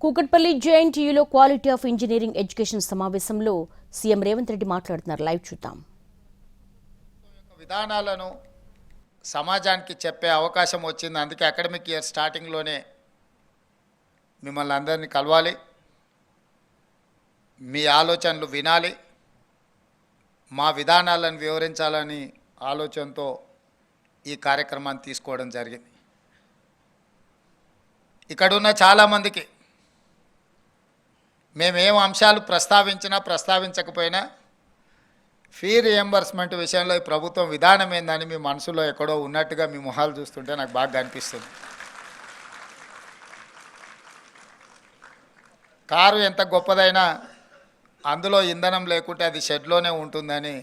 కూకట్పల్లి జేఎన్టీయూలో quality of engineering education సమావేశంలో CM Revanth Reddy మాట్లాడుతున్నారు. లైవ్ చూద్దాం. విధానాలను సమాజానికి చెప్పే అవకాశం వచ్చింది. అందుకే అకాడమిక్ ఇయర్ స్టార్టింగ్లోనే మిమ్మల్ని అందరినీ కలవాలి, మీ ఆలోచనలు వినాలి, మా విధానాలను వివరించాలని ఆలోచనతో ఈ కార్యక్రమాన్ని తీసుకోవడం జరిగింది. ఇక్కడున్న చాలామందికి మేమేం అంశాలు ప్రస్తావించకపోయినా ఫీ రియంబర్స్మెంట్ విషయంలో ఈ ప్రభుత్వం విధానం ఏందని మీ మనసులో ఎక్కడో ఉన్నట్టుగా మీ మొహాలు చూస్తుంటే నాకు బాగా అనిపిస్తుంది. కారు ఎంత గొప్పదైనా అందులో ఇంధనం లేకుంటే అది షెడ్లోనే ఉంటుందని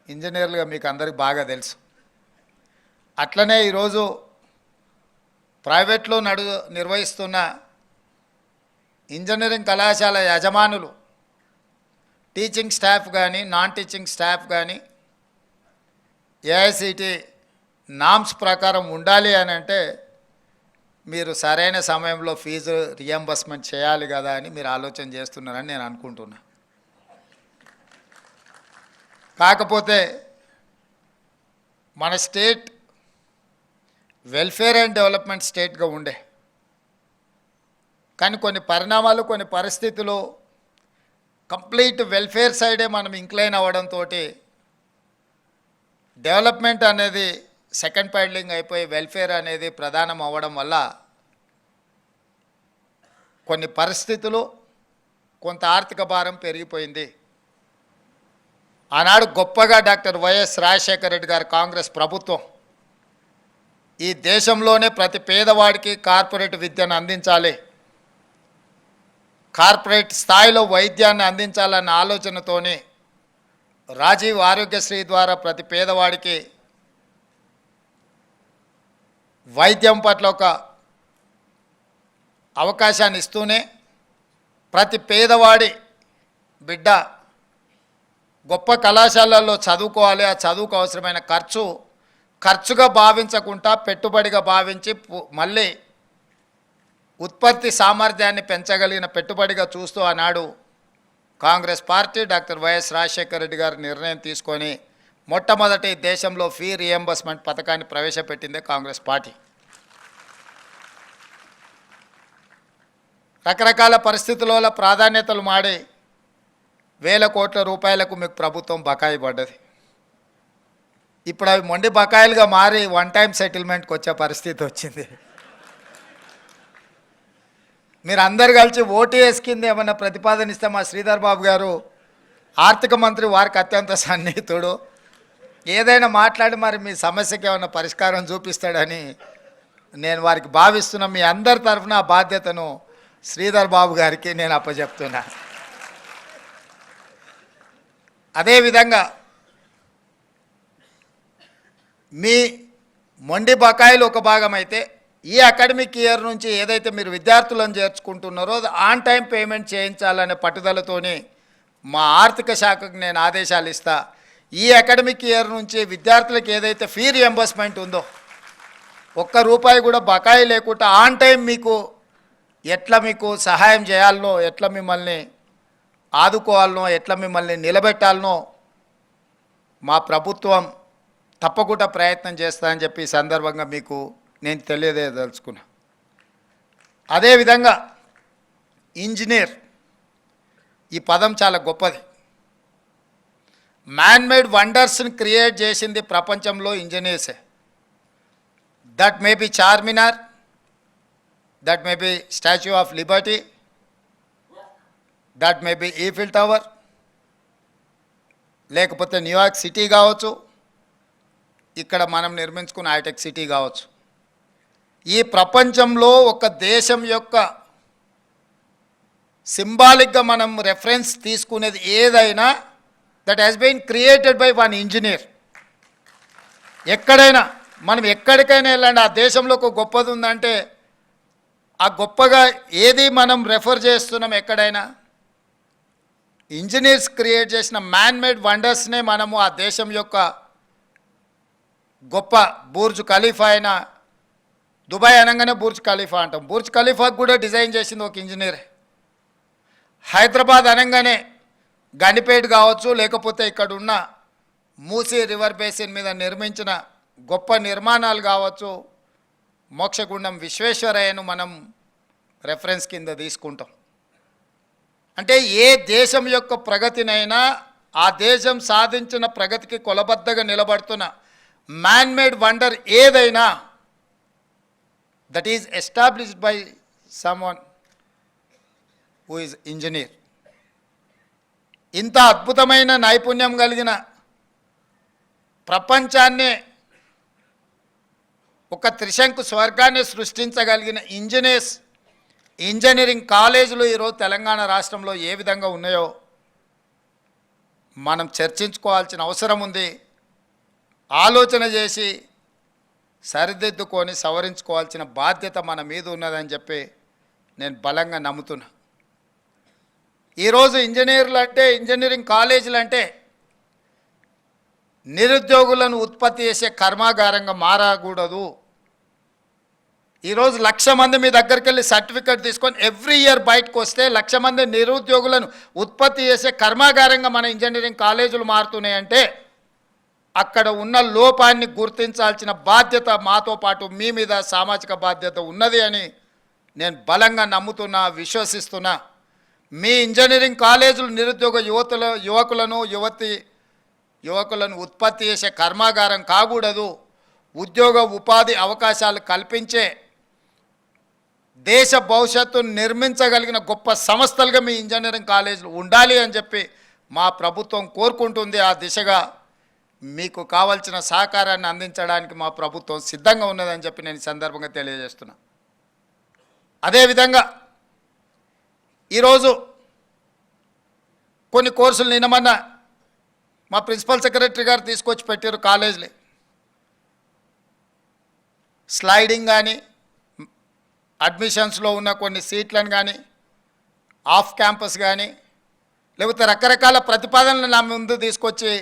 ఇంజనీర్లుగా మీకు అందరికి బాగా తెలుసు. అట్లనే ఈరోజు ప్రైవేట్లో నిర్వహిస్తున్న ఇంజనీరింగ్ కళాశాల యజమానులు, టీచింగ్ స్టాఫ్ కానీ నాన్ టీచింగ్ స్టాఫ్ కానీ ఏఐసిటి నామ్స్ ప్రకారం ఉండాలి అని అంటే మీరు సరైన సమయంలో ఫీజు రియంబర్స్మెంట్ చేయాలి కదా అని మీరు ఆలోచన చేస్తున్నారని నేను అనుకుంటున్నా. కాకపోతే మన స్టేట్ వెల్ఫేర్ అండ్ డెవలప్మెంట్ స్టేట్గా ఉండే, కానీ కొన్ని పరిణామాలు కొన్ని పరిస్థితులు కంప్లీట్ వెల్ఫేర్ సైడే మనం ఇంక్లైన్ అవ్వడంతో డెవలప్మెంట్ అనేది సెకండ్ ప్యాడ్లింగ్ అయిపోయి వెల్ఫేర్ అనేది ప్రధానం అవ్వడం వల్ల కొన్ని పరిస్థితులు కొంత ఆర్థిక భారం పెరిగిపోయింది. ఆనాడు గొప్పగా డాక్టర్ వైఎస్ రాజశేఖర రెడ్డి గారు కాంగ్రెస్ ప్రభుత్వం ఈ దేశంలోనే ప్రతి పేదవాడికి కార్పొరేట్ విద్యను అందించాలి, కార్పొరేట్ స్థాయిలో వైద్యాన్ని అందించాలన్న ఆలోచనతోని రాజీవ్ ఆరోగ్యశ్రీ ద్వారా ప్రతి పేదవాడికి వైద్యం పట్ల ఒక అవకాశాన్ని ఇస్తూనే ప్రతి పేదవాడి బిడ్డ గొప్ప కళాశాలల్లో చదువుకోవాలి, ఆ చదువుకు అవసరమైన ఖర్చుగా భావించకుండా పెట్టుబడిగా భావించి మళ్ళీ ఉత్పత్తి సామర్థ్యాన్ని పెంచగలిగిన పెట్టుబడిగా చూస్తూ ఆనాడు Congress party doctor YS Rajasekhara Reddy గారు నిర్ణయం తీసుకొని మొట్టమొదటి దేశంలో ఫీ రియంబర్స్మెంట్ పథకాన్ని ప్రవేశపెట్టిందే కాంగ్రెస్ పార్టీ. రకరకాల పరిస్థితుల వల్ల ప్రాధాన్యతలు మాడి వేల కోట్ల రూపాయలకు మీకు ప్రభుత్వం బకాయి పడ్డది. ఇప్పుడు అవి మొండి బకాయిలుగా మారి వన్ టైం సెటిల్మెంట్కి వచ్చే పరిస్థితి వచ్చింది. మీరు అందరు కలిసి ఓటీఎస్ కింద ఏమన్నా ప్రతిపాదన ఇస్తే మా శ్రీధర్ బాబు గారు ఆర్థిక మంత్రి, వారికి అత్యంత సన్నిహితుడు, ఏదైనా మాట్లాడి మరి మీ సమస్యకి ఏమైనా పరిష్కారం చూపిస్తాడని నేను వారికి భావిస్తున్నా. మీ అందరి తరఫున ఆ బాధ్యతను శ్రీధర్ బాబు గారికి నేను అప్పచెప్తున్నా. అదేవిధంగా మీ మొండి బకాయిలు ఒక భాగం అయితే ఈ అకాడమిక్ ఇయర్ నుంచి ఏదైతే మీరు విద్యార్థులను చేర్చుకుంటున్నారో ఆన్ టైం పేమెంట్ చేయించాలనే పట్టుదలతోని మా ఆర్థిక శాఖకు నేను ఆదేశాలు ఇస్తా. ఈ అకాడమిక్ ఇయర్ నుంచి విద్యార్థులకు ఏదైతే ఫీ రియంబర్స్మెంట్ ఉందో ఒక్క రూపాయి కూడా బకాయి లేకుండా ఆన్ టైం మీకు ఎట్లా మీకు సహాయం చేయాలనో, ఎట్లా మిమ్మల్ని ఆదుకోవాలనో, ఎట్లా మిమ్మల్ని నిలబెట్టాలనో మా ప్రభుత్వం తప్పకుండా ప్రయత్నం చేస్తానని చెప్పి ఈ సందర్భంగా మీకు నేను తెలియజేయదలుచుకున్నా. అదేవిధంగా ఇంజనీర్ ఈ పదం చాలా గొప్పది. మ్యాన్మేడ్ వండర్స్ని క్రియేట్ చేసింది ప్రపంచంలో ఇంజనీర్సే. That may be Charminar, that may be Statue of Liberty, that may be Eiffel Tower, లేకపోతే న్యూయార్క్ సిటీ కావచ్చు, ఇక్కడ మనం నిర్మించుకున్న హైటెక్ సిటీ కావచ్చు. ఈ ప్రపంచంలో ఒక దేశం యొక్క సింబాలిక్గా మనం రెఫరెన్స్ తీసుకునేది ఏదైనా that has been created by one engineer. ఎక్కడైనా మనం ఎక్కడికైనా వెళ్ళండి, ఆ దేశంలో ఒక గొప్పది ఉందంటే ఆ గొప్పగా ఏది మనం రెఫర్ చేస్తున్నాం, ఎక్కడైనా ఇంజనీర్స్ క్రియేట్ చేసిన మ్యాన్మేడ్ వండర్స్నే మనము ఆ దేశం యొక్క గొప్ప బుర్జ్ ఖలీఫా అయిన దుబాయ్ అనగానే బుర్జ్ ఖలీఫా అంటాం. బుర్జ్ ఖలీఫాకు కూడా డిజైన్ చేసింది ఒక ఇంజనీరే. హైదరాబాద్ అనగానే గండిపేట కావచ్చు, లేకపోతే ఇక్కడ ఉన్న మూసీ రివర్ బేసిన్ మీద నిర్మించిన గొప్ప నిర్మాణాలు కావచ్చు, మోక్షగుండం విశ్వేశ్వరయ్యను మనం రెఫరెన్స్ కింద తీసుకుంటాం. అంటే ఏ దేశం యొక్క ప్రగతినైనా ఆ దేశం సాధించిన ప్రగతికి కొలబద్దగా నిలబడుతున్న మ్యాన్మేడ్ వండర్ ఏదైనా that is established by someone who is engineer. ఇంత అద్భుతమైన నైపుణ్యం కలిగిన ప్రపంచాన్నే ఒక త్రిశంకు స్వర్గాన్ని సృష్టించగలిగిన ఇంజనీరింగ్ కాలేజీలు ఈరోజు తెలంగాణ రాష్ట్రంలో ఏ విధంగా ఉన్నాయో మనం చర్చించుకోవాల్సిన అవసరం ఉంది. ఆలోచన చేసి సరిదిద్దుకొని సవరించుకోవాల్సిన బాధ్యత మన మీద ఉన్నదని చెప్పి నేను బలంగా నమ్ముతున్నా. ఈరోజు ఇంజనీరింగ్ కాలేజీలు అంటే నిరుద్యోగులను ఉత్పత్తి చేసే కర్మాగారంగా మారకూడదు. ఈరోజు 1,00,000 మంది మీ దగ్గరికి వెళ్ళి సర్టిఫికేట్ తీసుకొని ఎవ్రీ ఇయర్ బయటకు వస్తే 1,00,000 మంది నిరుద్యోగులను ఉత్పత్తి చేసే కర్మాగారంగా మన ఇంజనీరింగ్ కాలేజీలు మారుతున్నాయంటే అక్కడ ఉన్న లోపాన్ని గుర్తించాల్సిన బాధ్యత మాతో పాటు మీ మీద సామాజిక బాధ్యత ఉన్నది అని నేను బలంగా నమ్ముతున్నా, విశ్వసిస్తున్నా. మీ ఇంజనీరింగ్ కాలేజీలు నిరుద్యోగ యువకులను ఉత్పత్తి చేసే కర్మాగారం కాకూడదు. ఉద్యోగ ఉపాధి అవకాశాలు కల్పించే దేశ భవిష్యత్తును నిర్మించగలిగిన గొప్ప సంస్థలుగా మీ ఇంజనీరింగ్ కాలేజీలు ఉండాలి అని చెప్పి మా ప్రభుత్వం కోరుకుంటుంది. ఆ దిశగా మీకు కావాల్సిన సహకారాన్ని అందించడానికి మా ప్రభుత్వం సిద్ధంగా ఉన్నదని చెప్పి నేను ఈ సందర్భంగా తెలియజేస్తున్నా. అదేవిధంగా ఈరోజు కొన్ని కోర్సులు నిన్నమన్నా మా ప్రిన్సిపల్ సెక్రటరీ గారు తీసుకొచ్చి పెట్టారు కాలేజీలు. స్లైడింగ్ కానీ, అడ్మిషన్స్లో ఉన్న కొన్ని సీట్లను కానీ, ఆఫ్ క్యాంపస్ కానీ, లేకపోతే రకరకాల ప్రతిపాదనలు నా ముందు తీసుకొచ్చి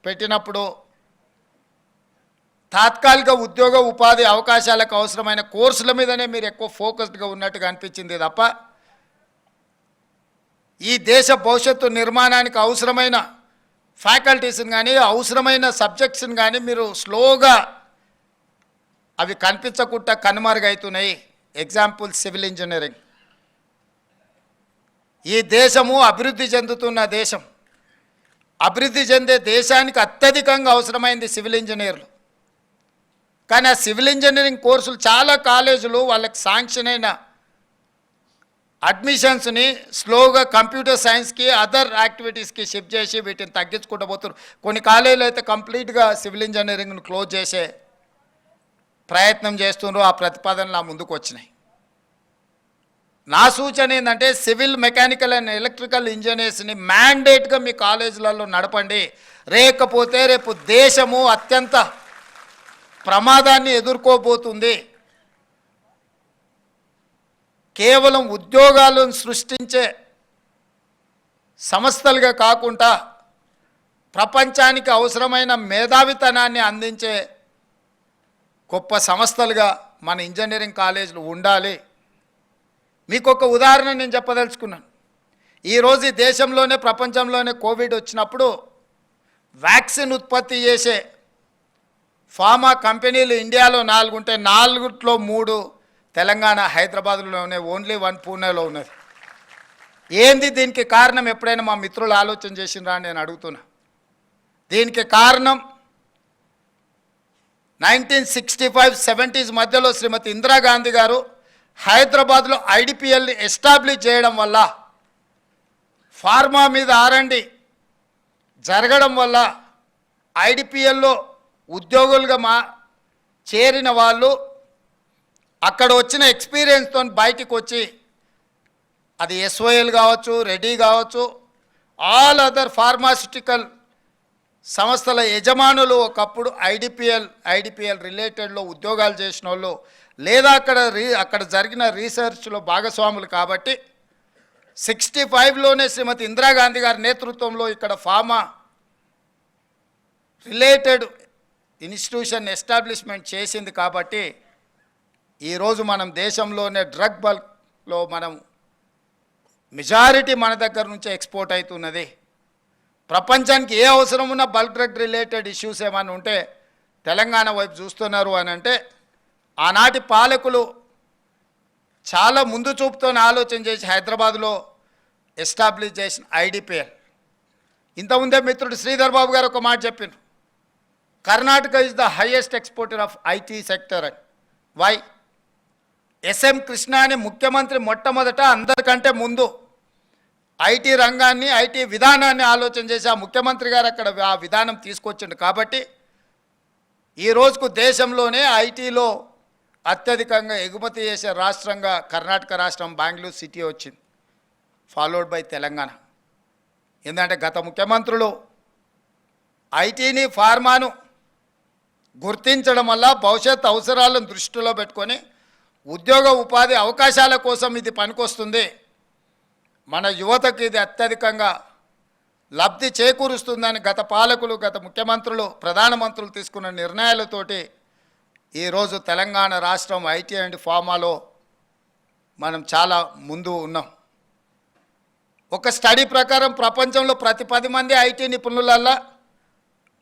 పెట్టినప్పుడు తాత్కాలిక ఉద్యోగ ఉపాధి అవకాశాలకు అవసరమైన కోర్సుల మీదనే మీరు ఎక్కువ ఫోకస్డ్గా ఉన్నట్టుగా అనిపించింది తప్ప ఈ దేశ భవిష్యత్తు నిర్మాణానికి అవసరమైన ఫ్యాకల్టీస్ని కానీ, అవసరమైన సబ్జెక్ట్స్ని కానీ మీరు స్లోగా అవి కనిపించకుండా కనుమరుగవుతున్నాయి. Example civil engineering. ఈ దేశము అభివృద్ధి చెందుతున్న దేశం. అభివృద్ధి చెందే దేశానికి అత్యధికంగా అవసరమైంది సివిల్ ఇంజనీర్లు. కానీ ఆ సివిల్ ఇంజనీరింగ్ కోర్సులు చాలా కాలేజీలు వాళ్ళకి శాంక్షన్ అయిన అడ్మిషన్స్ని స్లోగా కంప్యూటర్ సైన్స్కి, అదర్ యాక్టివిటీస్కి షిఫ్ట్ చేసి వీటిని తగ్గించుకుంటూ పోతున్నారు. కొన్ని కాలేజీలు అయితే కంప్లీట్గా సివిల్ ఇంజనీరింగ్ను క్లోజ్ చేసే ప్రయత్నం చేస్తున్నారు. ఆ ప్రతిపాదనలు నా ముందుకు వచ్చినాయి. నా సూచన ఏంటంటే సివిల్, మెకానికల్ అండ్ ఎలక్ట్రికల్ ఇంజనీర్స్ని మ్యాండేట్గా మీ కాలేజీలలో నడపండి. లేకపోతే రేపు దేశము అత్యంత ప్రమాదాన్ని ఎదుర్కోబోతుంది. కేవలం ఉద్యోగాలను సృష్టించే సంస్థలుగా కాకుండా ప్రపంచానికి అవసరమైన మేధావితనాన్ని అందించే గొప్ప సంస్థలుగా మన ఇంజనీరింగ్ కాలేజీలు ఉండాలి. మీకు ఒక ఉదాహరణ నేను చెప్పదలుచుకున్నాను. ఈరోజు ఈ దేశంలోనే, ప్రపంచంలోనే కోవిడ్ వచ్చినప్పుడు వ్యాక్సిన్ ఉత్పత్తి చేసే ఫార్మా కంపెనీలు ఇండియాలో 4 ఉంటే 4లో 3 తెలంగాణ, హైదరాబాద్లోనే, ఓన్లీ 1 పూణేలో ఉన్నది. ఏంది దీనికి కారణం? ఎప్పుడైనా మా మిత్రులు ఆలోచన చేసినరా అని నేను అడుగుతున్నా. దీనికి కారణం 1965-70s మధ్యలో శ్రీమతి ఇందిరాగాంధీ గారు హైదరాబాద్లో ఐడిపిఎల్ని ఎస్టాబ్లిష్ చేయడం వల్ల, ఫార్మా మీద R&D జరగడం వల్ల ఐడిపిఎల్లో ఉద్యోగులుగా చేరిన వాళ్ళు అక్కడ వచ్చిన ఎక్స్పీరియన్స్తో బయటికి వచ్చి, అది SOL కావచ్చు, రెడీ కావచ్చు, ఆల్ అదర్ ఫార్మాస్యూటికల్ సంస్థల యజమానులు ఒకప్పుడు ఐడిపిఎల్ రిలేటెడ్లో ఉద్యోగాలు చేసిన వాళ్ళు, లేదా అక్కడ జరిగిన రీసెర్చ్లో భాగస్వాములు. కాబట్టి 65లోనే శ్రీమతి ఇందిరాగాంధీ గారి నేతృత్వంలో ఇక్కడ ఫార్మా రిలేటెడ్ ఇన్స్టిట్యూషన్ ఎస్టాబ్లిష్మెంట్ చేసింది. కాబట్టి ఈరోజు మనం దేశంలోనే డ్రగ్ బల్క్లో మనం మెజారిటీ మన దగ్గర నుంచే ఎక్స్పోర్ట్ అవుతున్నది. ప్రపంచానికి ఏ అవసరం ఉన్న బల్క్ డ్రగ్ రిలేటెడ్ ఇష్యూస్ ఏమైనా ఉంటే తెలంగాణ వైపు చూస్తున్నారు అని అంటే ఆనాటి పాలకులు చాలా ముందు చూపుతో ఆలోచన చేసి హైదరాబాద్లో ఎస్టాబ్లిష్ చేసిన ఐడిపిఎల్. ఇంతకుముందే మిత్రుడు శ్రీధర్ బాబు గారు ఒక మాట చెప్పిండ్రు, Karnataka is the highest exporter of IT sector అని. వై? ఎస్ఎం కృష్ణ అనే ముఖ్యమంత్రి మొట్టమొదట అందరికంటే ముందు ఐటీ రంగాన్ని, ఐటీ విధానాన్ని ఆలోచన చేసి ఆ ముఖ్యమంత్రి గారు అక్కడ ఆ విధానం తీసుకొచ్చిండు. కాబట్టి ఈ రోజుకు దేశంలోనే ఐటీలో అత్యధికంగా ఎగుమతి చేసే రాష్ట్రంగా కర్ణాటక రాష్ట్రం బెంగళూరు సిటీ వచ్చింది, ఫాలోడ్ బై తెలంగాణ. ఎందుకంటే గత ముఖ్యమంత్రులు ఐటీని, ఫార్మాను గుర్తించడం వల్ల భవిష్యత్ అవసరాలను దృష్టిలో పెట్టుకొని ఉద్యోగ ఉపాధి అవకాశాల కోసం ఇది పనికొస్తుంది, మన యువతకు ఇది అత్యధికంగా లబ్ధి చేకూరుస్తుందని గత పాలకులు, గత ముఖ్యమంత్రులు, ప్రధానమంత్రులు తీసుకున్న నిర్ణయాలతోటి ఈరోజు తెలంగాణ రాష్ట్రం ఐటీ అండ్ ఫార్మాలో మనం చాలా ముందు ఉన్నాం. ఒక స్టడీ ప్రకారం ప్రపంచంలో ప్రతి 10 మంది ఐటీ నిపుణులల్లా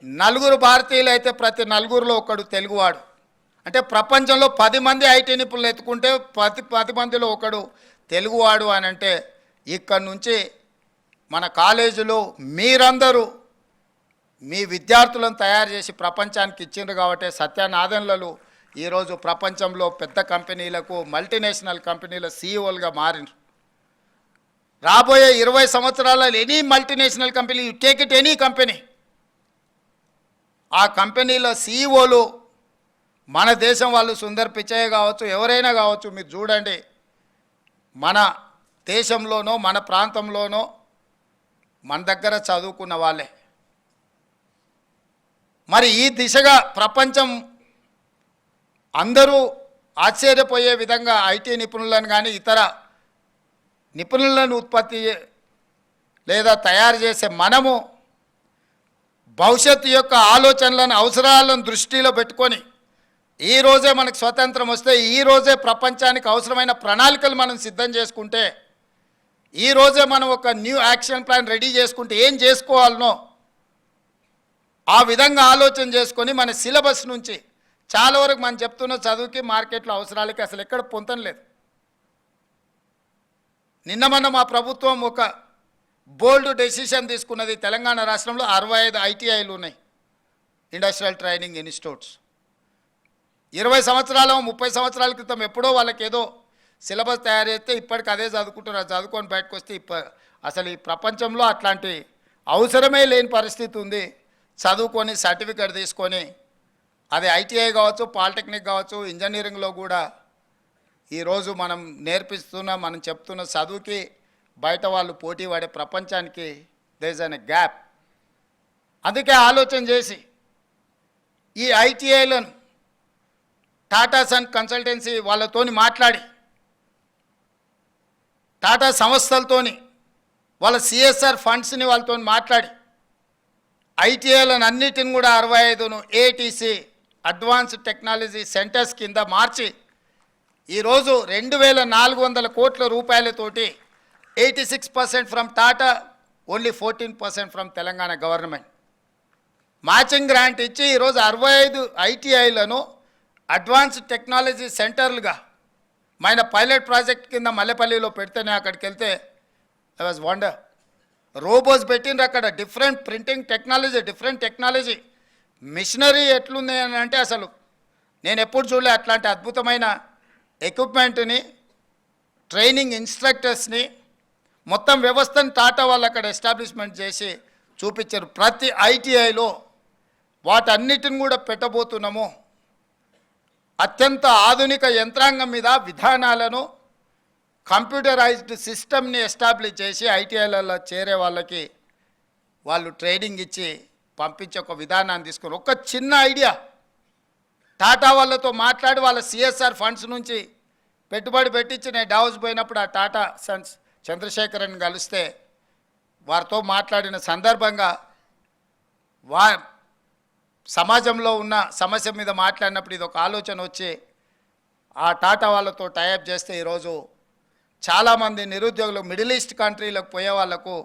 4 భారతీయులు అయితే ప్రతి 4లో ఒకడు తెలుగువాడు. అంటే ప్రపంచంలో 10 మంది ఐటీ నిపుణులు ఎత్తుకుంటే ప్రతి 10 మందిలో ఒకడు తెలుగువాడు అని అంటే ఇక్కడి నుంచి మన కాలేజీలో మీరందరూ మీ విద్యార్థులను తయారు చేసి ప్రపంచానికి ఇచ్చిండ్రు కాబట్టి సత్యనాదన్లలో ఈరోజు ప్రపంచంలో పెద్ద కంపెనీలకు, మల్టీనేషనల్ కంపెనీల సీఈఓలుగా మారినారు. రాబోయే 20 సంవత్సరాలలో any multinational company, you take it any company, ఆ కంపెనీల సీఈఓలు మన దేశం వాళ్ళు. సుందర్ పిచ్చయ్య కావచ్చు, ఎవరైనా కావచ్చు, మీరు చూడండి, మన దేశంలోనో మన ప్రాంతంలోనో మన దగ్గర చదువుకున్న వాళ్ళే. మరి ఈ దిశగా ప్రపంచం అందరూ ఆశ్చర్యపోయే విధంగా ఐటీ నిపుణులను కానీ ఇతర నిపుణులను ఉత్పత్తి లేదా తయారు చేసే మనము భవిష్యత్తు యొక్క ఆలోచనలను, అవసరాలను దృష్టిలో పెట్టుకొని ఈరోజే మనకు స్వతంత్రం వస్తే ఈరోజే ప్రపంచానికి అవసరమైన ప్రణాళికలు మనం సిద్ధం చేసుకుంటే, ఈరోజే మనం ఒక న్యూ యాక్షన్ ప్లాన్ రెడీ చేసుకుంటే ఏం చేసుకోవాలనో ఆ విధంగా ఆలోచన చేసుకొని మన సిలబస్ నుంచి చాలా వరకు మనం చెప్తున్న చదువుకి, మార్కెట్లో అవసరాలకి అసలు ఎక్కడ పొంతం లేదు. నిన్న మొన్న మా ప్రభుత్వం ఒక బోల్డ్ డెసిషన్ తీసుకున్నది. తెలంగాణ రాష్ట్రంలో 65 ఐటీఐలు ఉన్నాయి, ఇండస్ట్రియల్ ట్రైనింగ్ ఇన్స్టిట్యూట్స్. 20 సంవత్సరాలు 30 సంవత్సరాల క్రితం ఎప్పుడో వాళ్ళకి ఏదో సిలబస్ తయారు చేస్తే ఇప్పటికి అదే చదువుకుంటున్నారు. చదువుకొని బయటకు వస్తే అసలు ఈ ప్రపంచంలో అట్లాంటి అవసరమే లేని పరిస్థితి ఉంది. చదువుకొని సర్టిఫికేట్ తీసుకొని అది ఐటీఐ కావచ్చు, పాలిటెక్నిక్ కావచ్చు, ఇంజనీరింగ్లో కూడా ఈరోజు మనం నేర్పిస్తున్న, మనం చెప్తున్న చదువుకి బయట వాళ్ళు పోటీ పడే ప్రపంచానికి దేర్ ఇస్ అన్ గ్యాప్. అందుకే ఆలోచన చేసి ఈ ఐటీఐలను టాటా సన్ కన్సల్టెన్సీ వాళ్ళతోని మాట్లాడి, టాటా సంస్థలతోని వాళ్ళ సిఎస్ఆర్ ఫండ్స్ని వాళ్ళతో మాట్లాడి ఐటీఐలను అన్నిటిని కూడా 65ను ఏటీసీ అడ్వాన్స్డ్ టెక్నాలజీ సెంటర్స్ కింద మార్చి ఈరోజు 2400 కోట్ల రూపాయలతోటి 86% from Tata, only 14% from Telangana government matching grant ఇచ్చి ఈరోజు 65 ఐటీఐలను అడ్వాన్స్డ్ టెక్నాలజీ సెంటర్లుగా మన పైలట్ ప్రాజెక్ట్ కింద మల్లెపల్లిలో పెడితేనే అక్కడికి వెళ్తే ఐ వాజ్ వండర్. రోబోస్ పెట్టిండ్రు అక్కడ, different printing technology, different technology, machinery ఎట్లుంది అని అంటే అసలు నేను ఎప్పుడు చూడలే అట్లాంటి అద్భుతమైన ఎక్విప్మెంట్ని, ట్రైనింగ్ ఇన్స్ట్రక్టర్స్ని, మొత్తం వ్యవస్థను టాటా వాళ్ళు అక్కడ ఎస్టాబ్లిష్మెంట్ చేసి చూపించారు. ప్రతి ఐటీఐలో వాటన్నిటిని కూడా పెట్టబోతున్నాము. అత్యంత ఆధునిక యంత్రాంగం మీద విధానాలను, కంప్యూటరైజ్డ్ సిస్టమ్ని ఎస్టాబ్లిష్ చేసి ఐటీఐలలో చేరే వాళ్ళకి వాళ్ళు ట్రైనింగ్ ఇచ్చి పంపించే ఒక విధానాన్ని తీసుకుని ఒక చిన్న ఐడియా టాటా వాళ్ళతో మాట్లాడి వాళ్ళ సిఎస్ఆర్ ఫండ్స్ నుంచి పెట్టుబడి పెట్టించి నేను డావోస్ పోయినప్పుడు ఆ టాటా సన్స్ చంద్రశేఖరన్ కలిస్తే వారితో మాట్లాడిన సందర్భంగా సమాజంలో ఉన్న సమస్య మీద మాట్లాడినప్పుడు ఇది ఒక ఆలోచన వచ్చి ఆ టాటా వాళ్ళతో టైఅప్ చేస్తే ఈరోజు చాలామంది నిరుద్యోగులు మిడిల్ ఈస్ట్ కంట్రీలకు పోయే వాళ్ళకు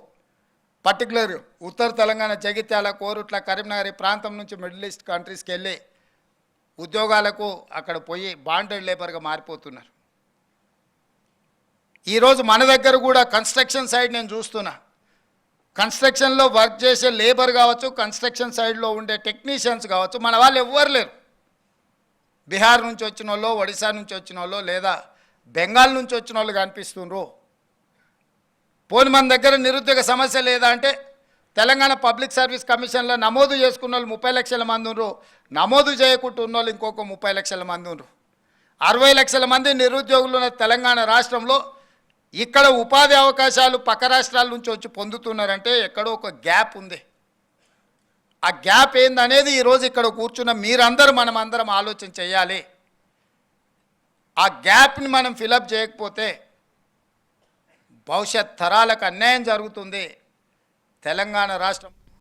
పర్టికులర్ ఉత్తర తెలంగాణ జగిత్యాల కోరుట్ల కరీంనగర్ ఈ ప్రాంతం నుంచి మిడిల్ ఈస్ట్ కంట్రీస్కి వెళ్ళి ఉద్యోగాలకు అక్కడ పోయి బాండెడ్ లేబర్గా మారిపోతున్నారు. ఈరోజు మన దగ్గర కూడా కన్స్ట్రక్షన్ సైడ్ నేను చూస్తున్నా, కన్స్ట్రక్షన్లో వర్క్ చేసే లేబర్ కావచ్చు, కన్స్ట్రక్షన్ సైడ్లో ఉండే టెక్నీషియన్స్ కావచ్చు, మన వాళ్ళు ఎవ్వరు లేరు. బీహార్ నుంచి వచ్చిన వాళ్ళు, ఒడిశా నుంచి వచ్చిన వాళ్ళు, లేదా బెంగాల్ నుంచి వచ్చిన వాళ్ళు కనిపిస్తుండ్రు. పోని మన దగ్గర నిరుద్యోగ సమస్య లేదా అంటే తెలంగాణ పబ్లిక్ సర్వీస్ కమిషన్లో నమోదు చేసుకున్న వాళ్ళు 30 లక్షల మంది ఉన్నారు, నమోదు చేయకుండా ఉన్న వాళ్ళు ఇంకొక 30 లక్షల మంది ఉన్నారు. 60 లక్షల మంది నిరుద్యోగులు ఉన్న తెలంగాణ రాష్ట్రంలో ఇక్కడ ఉపాధి అవకాశాలు పక్క రాష్ట్రాల నుంచి వచ్చి పొందుతున్నారంటే ఎక్కడో ఒక గ్యాప్ ఉంది. ఆ గ్యాప్ ఏందనేది ఈరోజు ఇక్కడ కూర్చున్న మీరందరూ మనమందరం ఆలోచన చేయాలి. ఆ గ్యాప్ని మనం ఫిలప్ చేయకపోతే భవిష్యత్ తరాలకు అన్యాయం జరుగుతుంది. తెలంగాణ రాష్ట్రం